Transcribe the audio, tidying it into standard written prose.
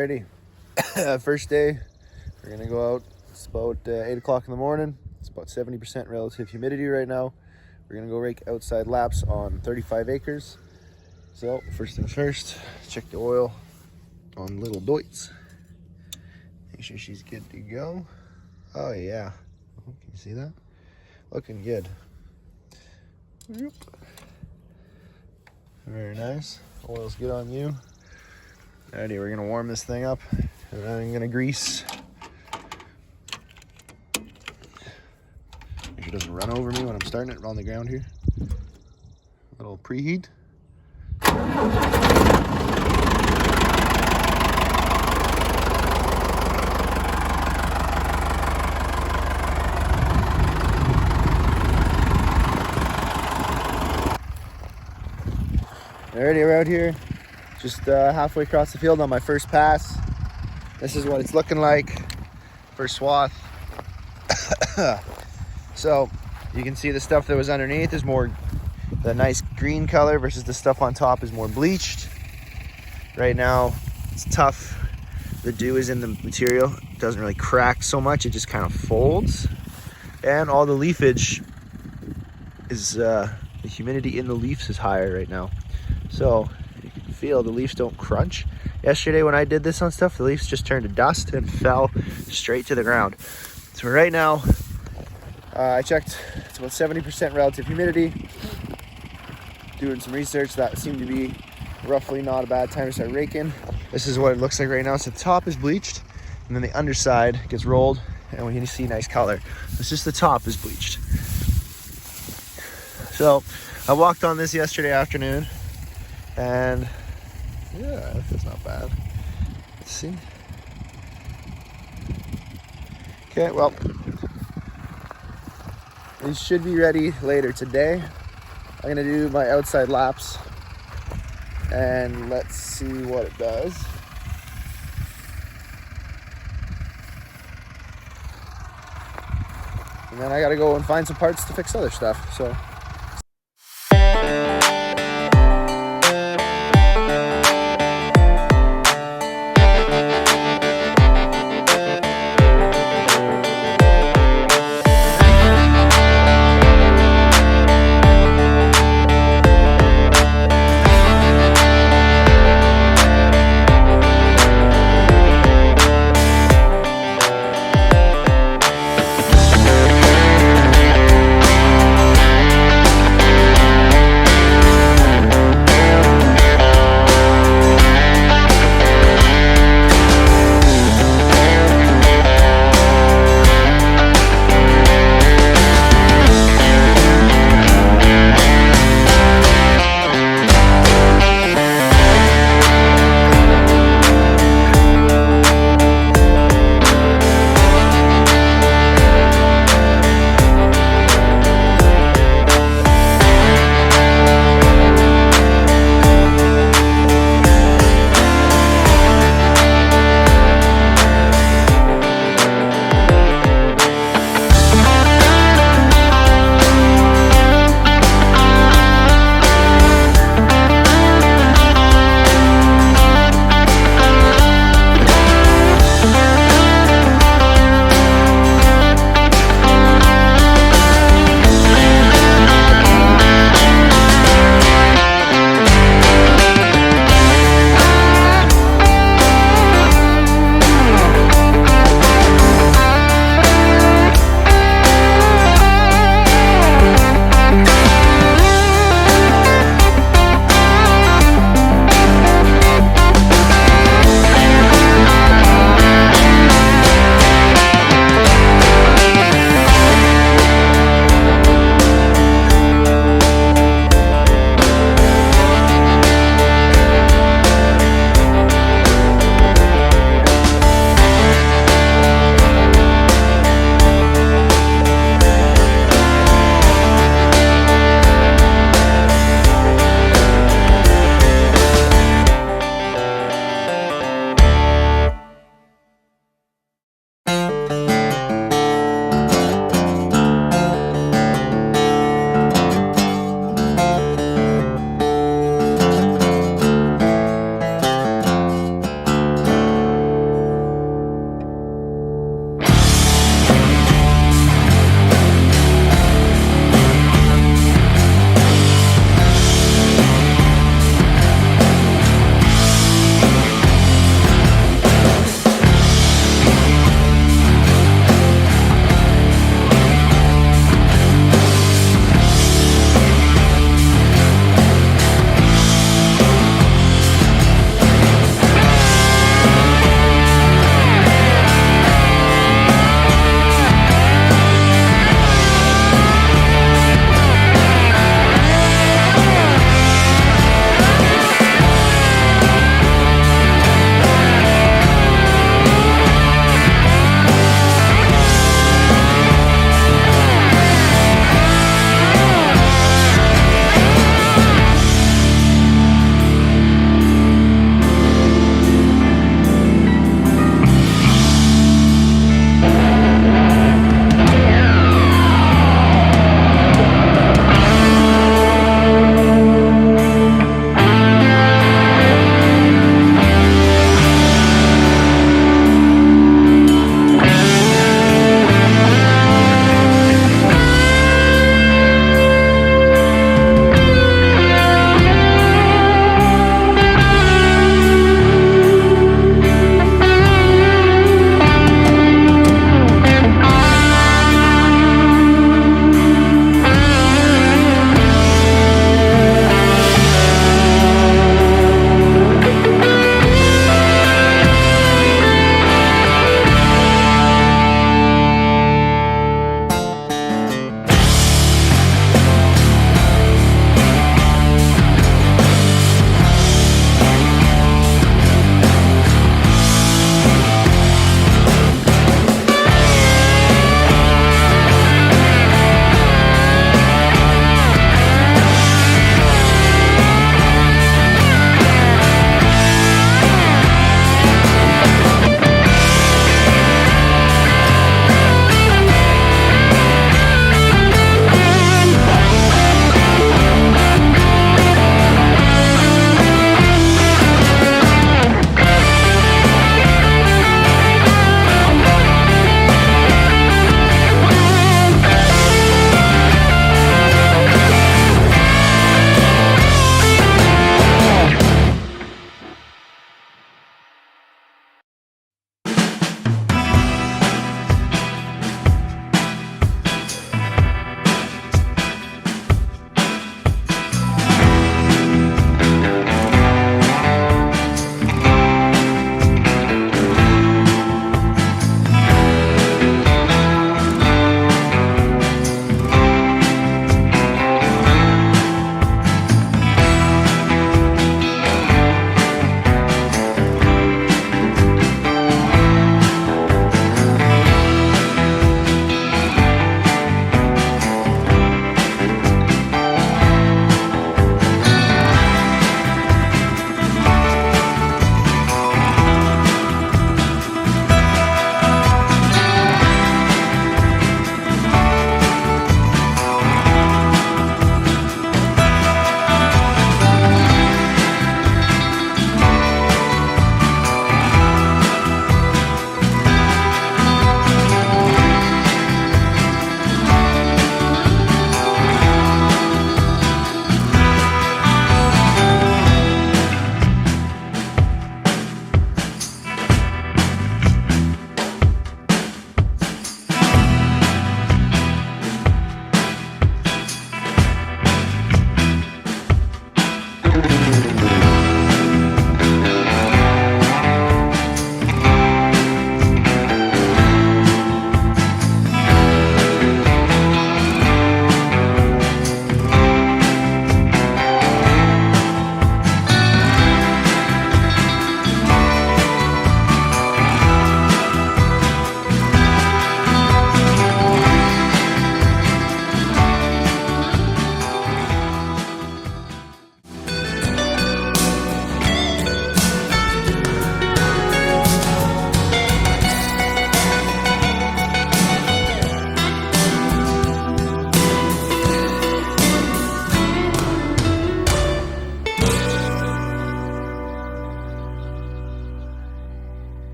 Alrighty, first day, we're gonna go out. It's about 8 o'clock in the morning. It's about 70% relative humidity right now. We're gonna go rake outside laps on 35 acres. So first things first, check the oil on little Deutz. Make sure she's good to go. Oh yeah, can you see that? Looking good. Yep. Very nice. Oil's good on you. Alrighty, we're gonna warm this thing up, and then I'm gonna grease. Make sure it doesn't run over me when I'm starting it on the ground here. A little preheat. Alrighty, we're out here, just halfway across the field on my first pass. This is what it's looking like, first swath. So you can see the stuff that was underneath is more the nice green color versus the stuff on top is more bleached. Right now it's tough. The dew is in the material. It doesn't really crack so much. It just kind of folds. And all the leafage is, the humidity in the leaves is higher right now. So you can feel the leaves don't crunch. Yesterday when I did this on stuff, the leaves just turned to dust and fell straight to the ground. So right now, I checked, it's about 70% relative humidity. Doing some research, that seemed to be roughly not a bad time to start raking. This is what it looks like right now. So the top is bleached, and then the underside gets rolled, and we can see nice color. It's just the top is bleached. So I walked on this yesterday afternoon, and yeah, that's not bad. Let's see. Okay, well, these should be ready later today. I'm gonna do my outside laps and let's see what it does. And then I gotta go and find some parts to fix other stuff, so.